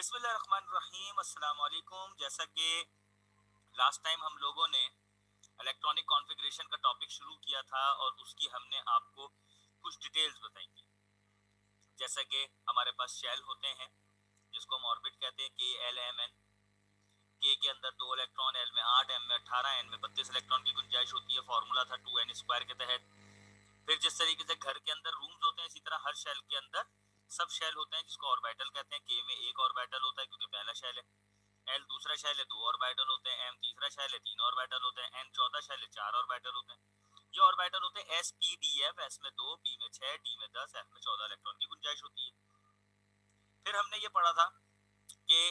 बिस्मिल्लाहिर्रहमानिर्रहीम, अस्सलाम वालेकुम। जैसा कि लास्ट टाइम हम लोगों ने इलेक्ट्रॉनिक कॉन्फ़िगरेशन का टॉपिक शुरू किया था और उसकी हमने आपको कुछ डिटेल्स बताई थी। जैसा कि हमारे पास शेल होते हैं जिसको हम ऑर्बिट कहते हैं, के एल एम एन। के अंदर 2 इलेक्ट्रॉन, एल में 8, एम में 18, एन में 32 इलेक्ट्रॉन की गुंजाइश होती है। फार्मूला था 2n² के तहत। फिर जिस तरीके से घर के अंदर रूम्स होते हैं, इसी तरह हर शेल के अंदर सब शेल होते हैं जिसको ऑर्बिटल कहते हैं। के में एक ऑर्बिटल होता है क्योंकि पहला शेल है, एल दूसरा शेल है 2 ऑर्बिटल होते हैं, एम तीसरा शेल है 3 ऑर्बिटल होते हैं, एन चौथा शेल है 4 ऑर्बिटल होते हैं। ये ऑर्बिटल होते हैं S P D F. S में 2, पी में 6, डी में 10, एफ में 14 इलेक्ट्रॉन की गुंजाइश होती है। फिर हमने ये पढ़ा था कि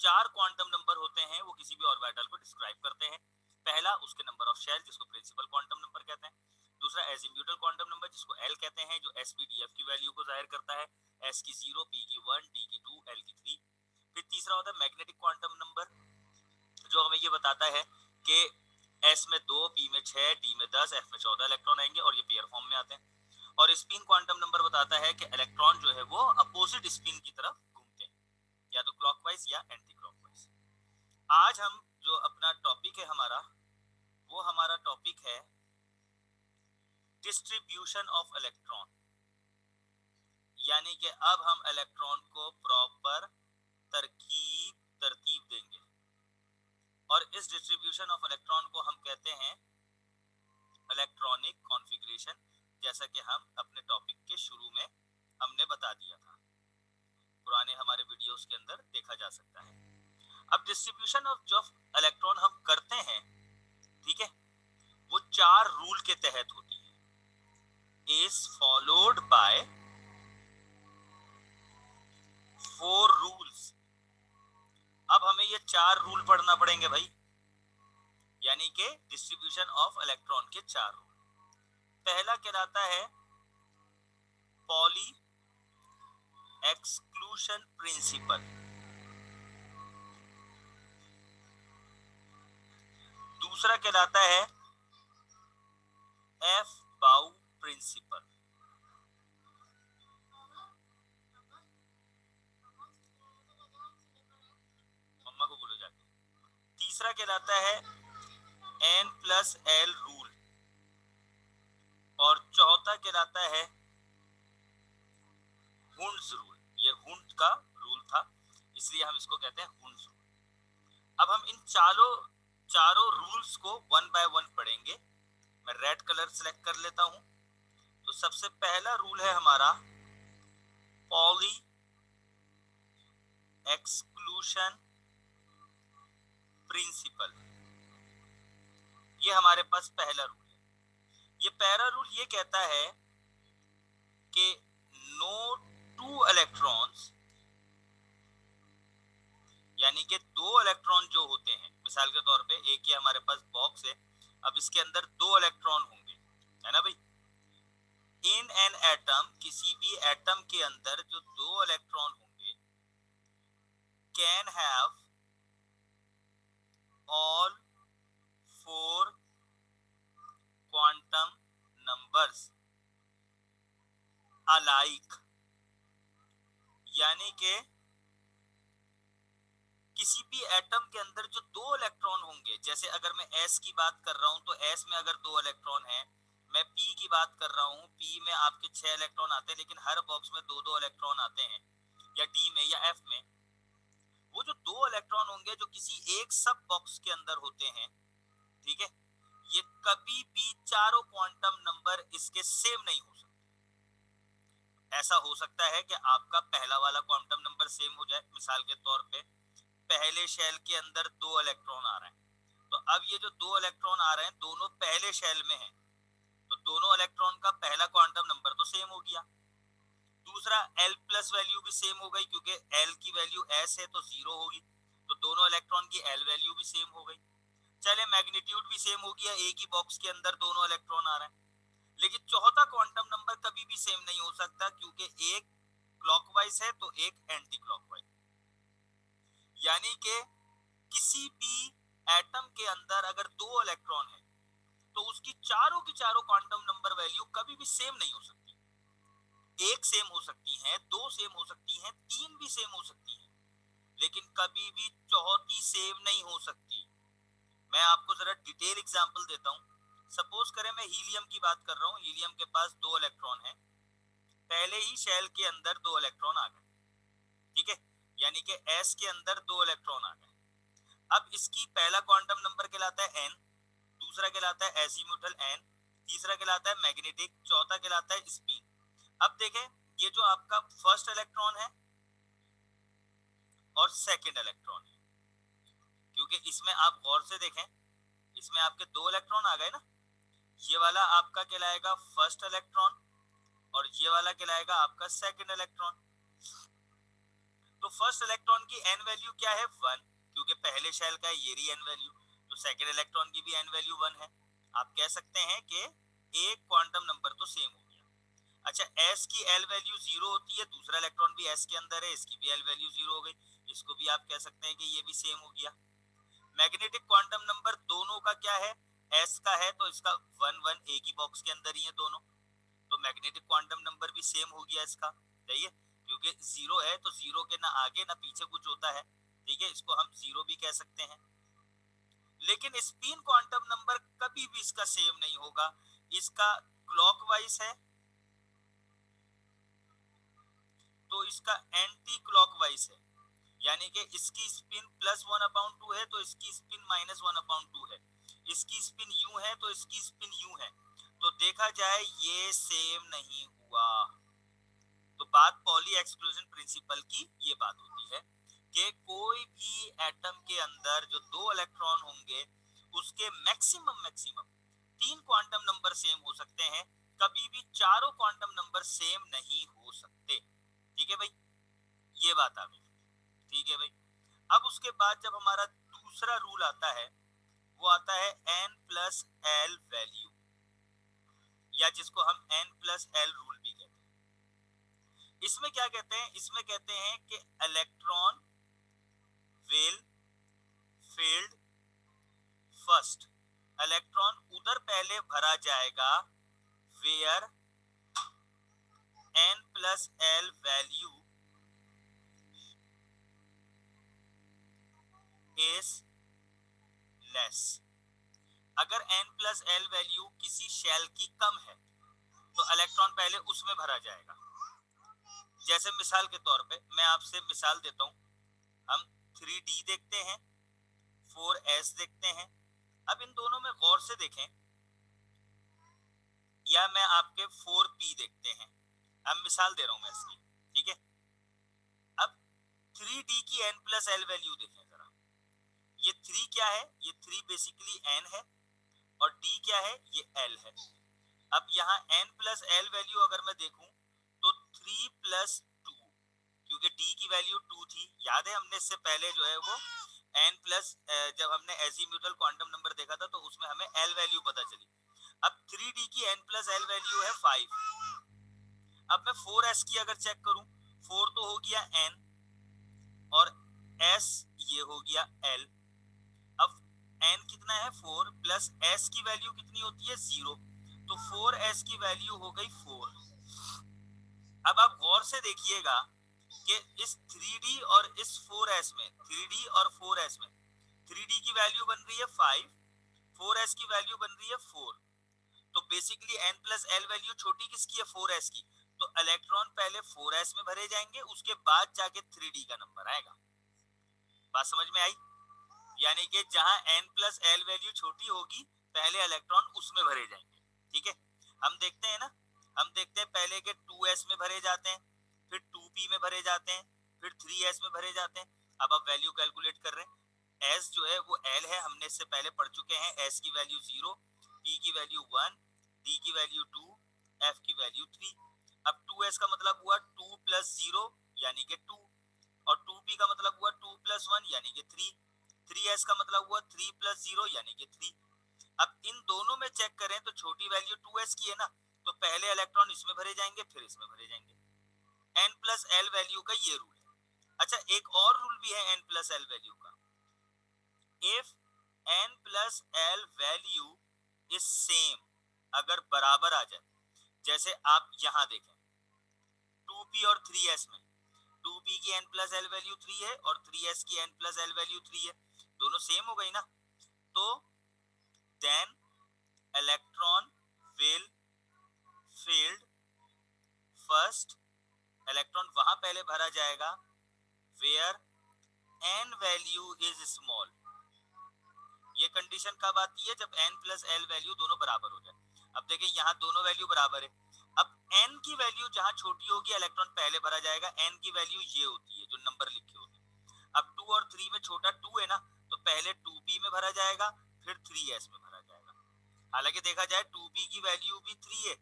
4 क्वांटम नंबर होते हैं, वो किसी भी ऑर्बिटल को डिस्क्राइब करते हैं। पहला उसके नंबर ऑफ शेल जिसको प्रिंसिपल क्वांटम नंबर कहते हैं। दूसरा एजिम्यूटल क्वांटम नंबर जिसको एल कहते हैं, जो एस पी डी एफ की वैल्यू को जाहिर करता है। एस की 0, पी की 1, डी की 2, एल की 3। फिर तीसरा होता है मैग्नेटिक क्वांटम नंबर, जो हमें ये बताता है कि एस में 2, पी में 6, डी में 10, एफ में 14 इलेक्ट्रॉन आएंगे और ये पेयर फॉर्म में आते हैं। और स्पिन क्वांटम नंबर बताता है कि इलेक्ट्रॉन जो है वो अपोजिट स्पिन की तरफ घूमते हैं, या तो क्लॉकवाइज या एंटी क्लॉकवाइज। आज हम जो अपना टॉपिक है हमारा, वो हमारा टॉपिक है डिस्ट्रीब्यूशन ऑफ इलेक्ट्रॉन। यानी कि अब हम इलेक्ट्रॉन को प्रॉपर तरतीब देंगे और इस डिस्ट्रीब्यूशन ऑफ इलेक्ट्रॉन को हम कहते हैं इलेक्ट्रॉनिक कॉन्फ़िगरेशन, जैसा कि हम अपने टॉपिक के शुरू में हमने बता दिया था, पुराने हमारे वीडियोस के अंदर देखा जा सकता है। अब डिस्ट्रीब्यूशन ऑफ जो इलेक्ट्रॉन हम करते हैं, ठीक है, वो 4 रूल के तहत होती है। Is followed by 4 rules. अब हमें ये 4 रूल पढ़ना पड़ेंगे भाई, यानी कि डिस्ट्रीब्यूशन ऑफ इलेक्ट्रॉन के 4 रूल। पहला कहलाता है पॉली एक्सक्लूशन प्रिंसिपल। दूसरा कहलाता है एफ बाउ प्रिंसिपल। मम्मा को बोलो जाके। तीसरा कहलाता है एन प्लस एल रूल। और चौथा कहलाता है हुंड्स रूल। ये हुंड का रूल था, इसलिए हम इसको कहते हैं हुंड्स रूल। अब हम इन चारों रूल्स को वन बाय वन पढ़ेंगे। मैं रेड कलर सेलेक्ट कर लेता हूं। तो सबसे पहला रूल है हमारा पॉली एक्सक्लूशन प्रिंसिपल। ये हमारे पास पहला रूल है। ये पहला रूल ये कहता है कि नो 2 इलेक्ट्रॉन्स, यानी कि 2 इलेक्ट्रॉन जो होते हैं, मिसाल के तौर पे एक ही हमारे पास बॉक्स है, अब इसके अंदर 2 इलेक्ट्रॉन होंगे, है ना भाई। इन एन एटम, किसी भी एटम के अंदर जो 2 इलेक्ट्रॉन होंगे, can have all 4 quantum numbers alike. यानी कि किसी भी एटम के अंदर जो 2 इलेक्ट्रॉन होंगे, जैसे अगर मैं एस की बात कर रहा हूं तो एस में अगर 2 इलेक्ट्रॉन है, मैं पी की बात कर रहा हूं, पी में आपके 6 इलेक्ट्रॉन आते हैं, लेकिन हर बॉक्स में 2-2 इलेक्ट्रॉन आते हैं, या डी में या एफ में। वो जो 2 इलेक्ट्रॉन होंगे जो किसी एक सब बॉक्स के अंदर होते हैं, ठीक है, ये कभी भी चारों क्वांटम नंबर इसके सेम नहीं हो सकते। ऐसा हो सकता है कि आपका पहला वाला क्वांटम नंबर सेम हो जाए। मिसाल के तौर पे पहले शेल के अंदर 2 इलेक्ट्रॉन आ रहे हैं, तो अब ये जो 2 इलेक्ट्रॉन आ रहे हैं दोनों पहले शेल में हैं, तो दोनों इलेक्ट्रॉन का पहला क्वांटम नंबर तो सेम हो गया। दूसरा, एल प्लस वैल्यू भी सेम हो गई, क्योंकि एल की वैल्यू एस है तो 0 होगी, तो दोनों इलेक्ट्रॉन की एल वैल्यू भी सेम हो गई। चले, मैग्नीट्यूड भी सेम हो गया, एक ही बॉक्स के अंदर दोनों इलेक्ट्रॉन आ रहे हैं। लेकिन चौथा क्वांटम नंबर कभी भी सेम नहीं हो सकता, क्योंकि एक क्लॉकवाइज है तो एक एंटी क्लॉकवाइज। यानी कि किसी भी एटम के अंदर अगर 2 इलेक्ट्रॉन है तो उसकी चारों की चारों क्वांटम नंबर वैल्यू कभी भी सेम नहीं हो सकती। एक सेम हो सकती हैं, दो सेम हो सकती हैं, तीन भी सेम हो सकती हैं, लेकिन कभी भी चौथी सेम नहीं हो सकती। मैं आपको जरा डिटेल एग्जांपल देता हूँ। सपोज करें मैं हीलियम की बात कर रहा हूँ, हीलियम के पास दो इलेक्ट्रॉन है, पहले ही शेल के अंदर दो इलेक्ट्रॉन आ गए, ठीक है, यानी कि एस के अंदर दो इलेक्ट्रॉन आ गए। अब इसकी पहला क्वांटम नंबर कहलाता है एन, दूसरा कहलाता है एजीमुथल एन, तीसरा कहलाता है मैग्नेटिक, चौथा कहलाता है स्पिन। अब देखें, ये जो आपका फर्स्ट इलेक्ट्रॉन है और सेकंड इलेक्ट्रॉन है, क्योंकि इसमें आप गौर से देखें, इसमें आपके दो इलेक्ट्रॉन आ गए ना, ये वाला आपका कहलाएगा फर्स्ट इलेक्ट्रॉन और ये वाला कहलाएगा आपका सेकंड इलेक्ट्रॉन। तो फर्स्ट इलेक्ट्रॉन की एन वैल्यू क्या है, 1, क्योंकि पहले शेल का है, ये रही एन वैल्यू। तो सेकंड इलेक्ट्रॉन की भी एन वैल्यू 1 है। आप कह सकते हैं कि एक क्वांटम नंबर तो सेम हो गया। अच्छा, एस की एल वैल्यू 0 होती है, दूसरा इलेक्ट्रॉन भी एस के अंदर है, इसकी भी एल वैल्यू 0 हो गई, इसको भी आप कह सकते हैं कि ये भी सेम हो गया। मैग्नेटिक क्वांटम नंबर दोनों का क्या है, एस का है, तो इसका 1 1 एक ही बॉक्स के अंदर ही है दोनों, तो मैग्नेटिक क्वांटम नंबर भी सेम हो गया इसका, सही है, क्योंकि 0 है तो 0 के ना आगे ना पीछे कुछ होता है, ठीक है, इसको हम 0 भी कह सकते हैं। लेकिन स्पिन क्वांटम नंबर कभी भी इसका सेम नहीं होगा, इसका क्लॉकवाइज है तो इसका एंटी क्लॉकवाइज है, यानी कि इसकी स्पिन +1/2 है तो इसकी स्पिन -1/2 है, इसकी स्पिन यूं है तो इसकी स्पिन यूं है, तो देखा जाए ये सेम नहीं हुआ। तो बात पॉली एक्सक्लूजन प्रिंसिपल की ये बात होती है कि कोई भी एटम के अंदर जो दो इलेक्ट्रॉन होंगे उसके maximum maximum 3 quantum number same हो सकते हैं, कभी भी चारों क्वांटम नंबर सेम नहीं हो सकते, ठीक है भाई, ये बात आ गई, ठीक है भाई। अब उसके बाद जब हमारा दूसरा रूल आता है, वो आता है n+l वैल्यू, या जिसको हम n+l रूल भी कहते हैं। इसमें क्या कहते हैं, इसमें कहते हैं कि electron will field first, electron उधर पहले भरा जाएगा where n+l value is less. अगर n+l वैल्यू किसी शेल की कम है तो इलेक्ट्रॉन पहले उसमें भरा जाएगा। जैसे मिसाल के तौर पे मैं आपसे मिसाल देता हूं, हम 3D देखते हैं, 4s देखते हैं। अब इन दोनों में गौर से देखें, या मैं आपके 4p देखते हैं, अब मिसाल दे रहा हूं मैं इसकी, ठीक है। अब 3D की n+l वैल्यू देखें जरा, ये 3 क्या है, ये 3 बेसिकली n है और d क्या है, ये l है। अब यहाँ n+l वैल्यू अगर मैं देखूं तो 3+2, क्योंकि d की वैल्यू 2 थी, याद है हमने इससे पहले जो है वो जब हमने एजीम्यूटल क्वांटम नंबर देखा था तो उसमें हमें l वैल्यू पता चली। अब 3D की n+l वैल्यू है 5। अब मैं 4s की अगर चेक करूं, 4 तो हो गया n और s ये हो गया l। अब n कितना है 4 प्लस s की वैल्यू कितनी होती है 0, तो 4s की वैल्यू हो गई 4। अब आप गौर से देखिएगा कि इस 3D और इस 4s में, 3D और 4s में 3D की वैल्यू बन रही है 5, 4s की वैल्यू बन रही है 4। तो बेसिकली n+l वैल्यू छोटी किसकी है, 4s की, तो इलेक्ट्रॉन पहले 4s में भरे जाएंगे, उसके बाद जाके 3D का नंबर आएगा। बात समझ में आई? यानी कि जहां n+l वैल्यू छोटी होगी पहले इलेक्ट्रॉन उसमें भरे जाएंगे, ठीक है। हम देखते हैं ना, हम देखते हैं पहले के 2s में भरे जाते हैं, फिर 2p में भरे जाते हैं, फिर 3s में भरे जाते हैं। अब आप वैल्यू कैलकुलेट कर रहे हैं, s जो है वो l है, हमने इससे पहले पढ़ चुके हैं, s की वैल्यू 0, p की वैल्यू 1, d की वैल्यू 2, f की वैल्यू 3। अब 2s का मतलब हुआ 2 + 0 यानी कि 2, और 2p का मतलब हुआ 2 + 1 यानी कि 3, 3s का मतलब हुआ 3 + 0 यानी कि 3। अब इन दोनों में चेक करें तो छोटी वैल्यू 2s की है ना, तो पहले इलेक्ट्रॉन इसमें भरे जाएंगे फिर इसमें भरे जाएंगे। n+l वैल्यू का ये रूल है। अच्छा, एक और रूल भी है n+l वैल्यू का, if n+l value is same, अगर बराबर आ जाए, जैसे आप यहां देखें 2p और 3s में 2p की n प्लस एल वैल्यू 3 है और 3s की n प्लस एल वैल्यू 3 है, दोनों सेम हो गई ना। तो then electron will field first, electron वहां पहले भरा जाएगा where n value is small. ये कंडीशन कब आती है? जब n प्लस एल वैल्यू दोनों बराबर हो जाए। अब देखिए यहाँ दोनों वैल्यू बराबर है, अब n की वैल्यू जहां छोटी होगी इलेक्ट्रॉन पहले भरा जाएगा, n की वैल्यू ये होती है जो नंबर लिखे होते हैं। अब 2 और 3 में छोटा 2 है ना, तो पहले 2p में भरा जाएगा फिर 3s में भरा जाएगा। हालांकि देखा जाए 2p की वैल्यू भी 3 है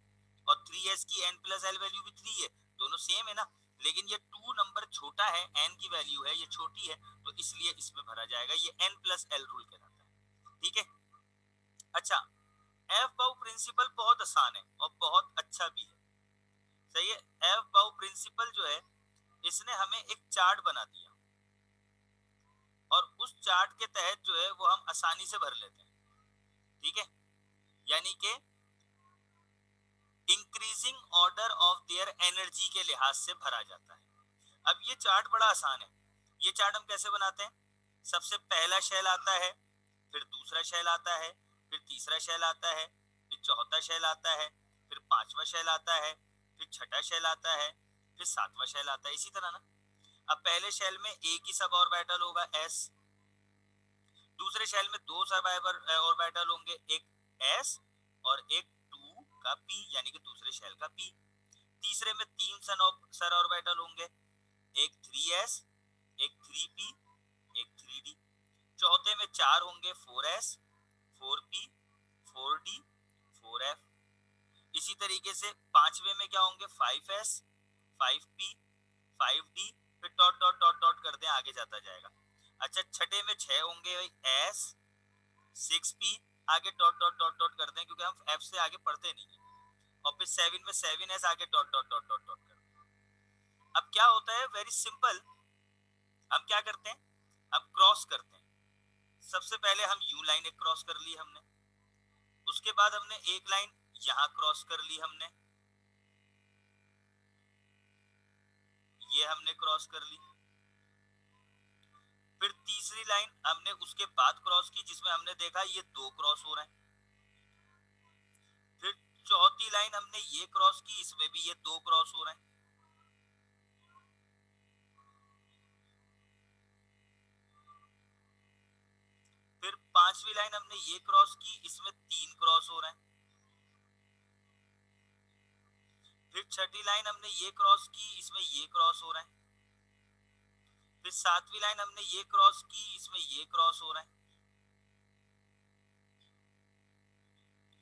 और 3s की n प्लस एल वैल्यू भी 3 है, दोनों सेम है ना, लेकिन ये 2 नंबर छोटा है, n की वैल्यू है ये छोटी है, तो इसलिए इसमें भरा जाएगा। ये n प्लस एल रूल कहलाता है, ठीक है। अच्छा, एफ बाउ प्रिंसिपल बहुत आसान है और बहुत अच्छा भी है, सही है। एफ बाउ प्रिंसिपल जो है इसने हमें एक चार्ट बना दिया और उस चार्ट के तहत जो है वो हम आसानी से भर लेते हैं, ठीक है। यानी कि increasing order of their energy के लिहाज से भरा जाता है। अब ये चार्ट बड़ा आसान है। ये चार्ट हम कैसे बनाते हैं? सबसे पहला शेल आता है, फिर दूसरा शेल आता है, फिर तीसरा शेल आता है, फिर चौथा शेल आता है, फिर पांचवा शेल आता है, फिर छठा शेल आता है, फिर सातवां शेल आता है, इसी तरह ना। अब पहले शेल में एक ही सब ऑर्बिटल होगा s, दूसरे शेल में दो सब ऑर्बिटल होंगे, एक s और एक 2 का p, यानी कि दूसरे शेल का p। तीसरे में तीन सर ऑर्बिटल होंगे, एक 3s, एक 3p, एक 3d। चौथे में चार होंगे, 4s, 4p, 4d, 4f। इसी तरीके से पांचवे में क्या होंगे? 5s, 5p, 5d, फिर डॉट डॉट डॉट डॉट करते हैं, आगे जाता जाएगा। अच्छा, छठे में 6 होंगे s, 6p, आगे डॉट डॉट डॉट डॉट करते हैं क्योंकि हम f से आगे पढ़ते नहीं है। और फिर 7 में 7s, आगे dot dot dot dot dot करते हैं। अब क्या होता है? वेरी सिंपल, हम क्या करते हैं? हम क्रॉस करते हैं। सबसे पहले हम यू लाइन एक क्रॉस कर ली हमने, उसके बाद हमने एक लाइन यहां क्रॉस कर ली हमने, ये हमने क्रॉस कर ली। फिर तीसरी लाइन हमने उसके बाद क्रॉस की जिसमें हमने देखा ये दो क्रॉस हो रहे हैं। फिर चौथी लाइन हमने ये क्रॉस की, इसमें भी ये दो क्रॉस हो रहे हैं। फिर पांचवी लाइन हमने ये क्रॉस की, इसमें तीन क्रॉस हो रहे हैं। फिर छठी लाइन हमने ये क्रॉस की, इसमें ये क्रॉस हो रहे हैं। फिर सातवीं लाइन हमने ये क्रॉस की, इसमें ये क्रॉस हो रहे हैं,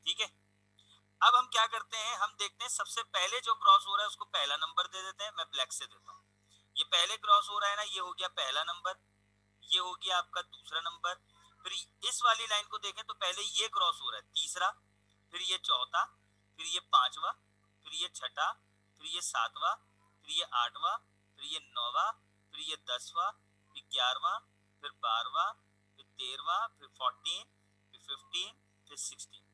ठीक है। अब हम क्या करते हैं? हम देखते हैं सबसे पहले जो क्रॉस हो रहा है उसको पहला नंबर दे देते हैं। मैं ब्लैक से देता हूँ। ये पहले क्रॉस हो रहा है ना, ये हो गया पहला नंबर, ये हो गया आपका दूसरा नंबर। फिर इस वाली लाइन को देखें तो पहले ये क्रॉस हो रहा है तीसरा, फिर ये चौथा, फिर ये पांचवा, फिर ये छठा, फिर ये सातवां, फिर ये आठवां, फिर ये नौवां, फिर ये 10वां, फिर 11वां, फिर 12वां, फिर 13वां, फिर 14, फिर 15, फिर 16।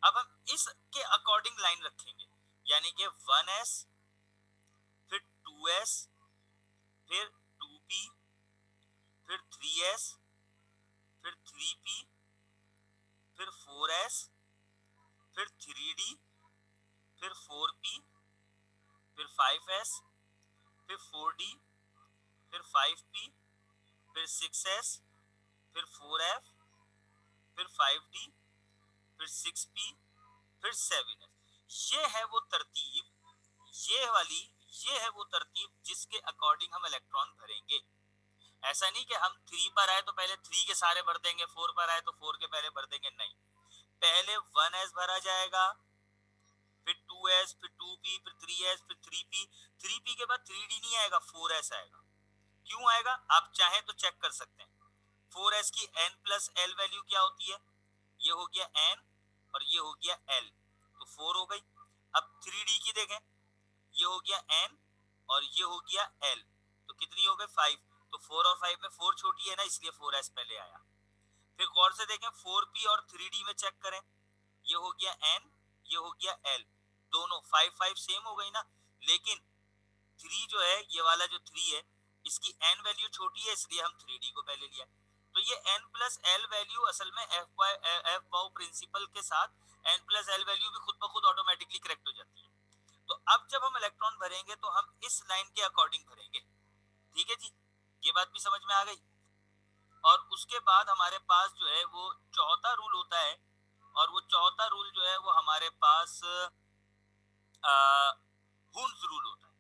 अब हम इसके अकॉर्डिंग लाइन रखेंगे, यानी कि 1s, फिर 2s, फिर 2p, फिर 3s, फिर 3p, फिर 4s, फिर 3d, फिर 4p, फिर 5s, फिर 4d, फिर 5p, फिर 6s, फिर 4f, फिर 5d, फिर 6p, फिर 7s। ये है वो तरतीब, ये वाली, ये है वो तरतीब जिसके अकॉर्डिंग हम इलेक्ट्रॉन भरेंगे। ऐसा नहीं कि हम 3 पर आए तो पहले 3 के सारे भर देंगे, 4 पर आए तो 4 के पहले भर देंगे, नहीं। पहले 1s भरा जाएगा, फिर 2s, फिर 2p, फिर 3s, फिर 3p। 3p के बाद 3d नहीं आएगा, 4s आएगा। क्यों आएगा? आप चाहें तो चेक कर सकते हैं। 4s की n प्लस एल वैल्यू क्या होती है? ये हो गया n और ये हो गया l, तो 4 हो गई। अब 3d की देखें, ये हो गया n और ये हो गया l, तो कितनी हो गई? 5। तो 4 और 5 में 4 छोटी है ना, इसलिए 4s पहले आया। फिर गौर से देखें 4p और 3d में चेक करें, ये हो गया n, ये हो गया l, दोनों 5 5 सेम हो गई ना, लेकिन 3 जो है ये वाला जो 3 है, इसकी n वैल्यू छोटी है इसलिए हम 3d को पहले लिया। तो ये n प्लस एल वैल्यू असल में एफ बाउ प्रिंसिपल के साथ n प्लस एल वैल्यू भी खुद ब खुद ऑटोमेटिकली करेक्ट हो जाती है। तो अब जब हम इलेक्ट्रॉन भरेंगे तो हम इस लाइन के अकॉर्डिंग भरेंगे। ठीक है जी, ये बात भी समझ में आ गई। और उसके बाद हमारे पास जो है वो चौथा रूल होता है, और वो चौथा रूल जो है वो हमारे पास हुन्स रूल होता है।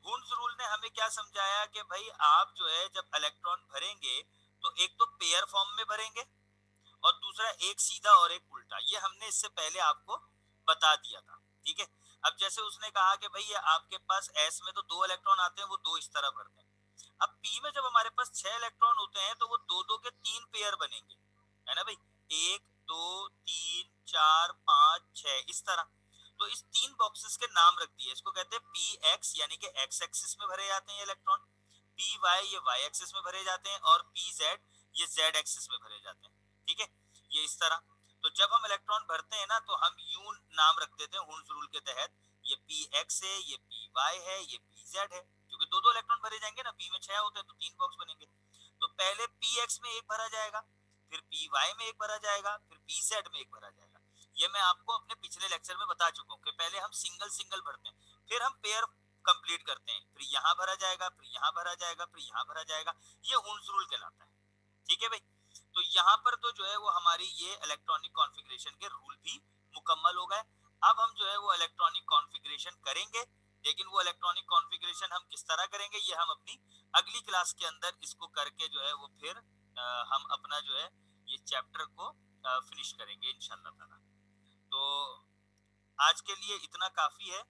हुन्स रूल ने हमें क्या समझाया कि भाई आप जो है जब इलेक्ट्रॉन भरेंगे तो एक तो पेयर फॉर्म में भरेंगे और दूसरा एक सीधा और एक उल्टा। ये हमने इससे पहले आपको बता दिया था। ठीक है, अब जैसे उसने कहा कि भाई ये आपके पास एस में तो 2 इलेक्ट्रॉन आते हैं, वो 2 इस तरह भरते हैं। अब पी में जब हमारे पास 6 इलेक्ट्रॉन होते हैं तो वो 2 2 के 3 पेयर बनेंगे, है ना भाई, 1 2 3 4 5 6 इस तरह। तो इस 3 बॉक्सेस के नाम रख दिए, इसको कहते हैं पी एक्स, यानी कि एक्स एक्सिस में भरे जाते हैं इलेक्ट्रॉन, पी वाई ये वाई एक्सिस में भरे जाते हैं, और पी जेड ये जेड एक्सिस में भरे जाते हैं। ठीक है, ये इस तरह। तो जब हम इलेक्ट्रॉन भरते हैं ना तो हम यू नाम रख देते हैं हुन्स रूल के तहत, ये पी एक्स है, ये पी वाई है, ये पी जेड है, क्योंकि 2 2 इलेक्ट्रॉन भरे जाएंगे ना, पी में 6 होते हैं तो 3 बॉक्स बनेंगे। तो पहले पी एक्स में एक भरा जाएगा, फिर पी वाई में एक भरा जाएगा, फिर पी जेड में एक भरा जाएगा। ये मैं आपको अपने पिछले लेक्चर में बता चुका हूँ कि पहले हम सिंगल सिंगल भरते हैं, फिर हम पेयर कंप्लीट करते हैं, फिर यहाँ भरा जाएगा, फिर यहाँ भरा जाएगा, फिर यहाँ भरा जाएगा। ये हुन्स रूल कहलाता है। ठीक है भाई, तो यहाँ पर तो जो है वो हमारी ये इलेक्ट्रॉनिक कॉन्फ़िगरेशन के रूल भी मुकम्मल हो गए। अब हम जो है वो इलेक्ट्रॉनिक कॉन्फ़िगरेशन करेंगे, लेकिन वो इलेक्ट्रॉनिक कॉन्फ़िगरेशन हम किस तरह करेंगे ये हम अपनी अगली क्लास के अंदर इसको करके जो है वो फिर हम अपना जो है ये चैप्टर को फिनिश करेंगे इंशाल्लाह ताला। तो आज के लिए इतना काफी है।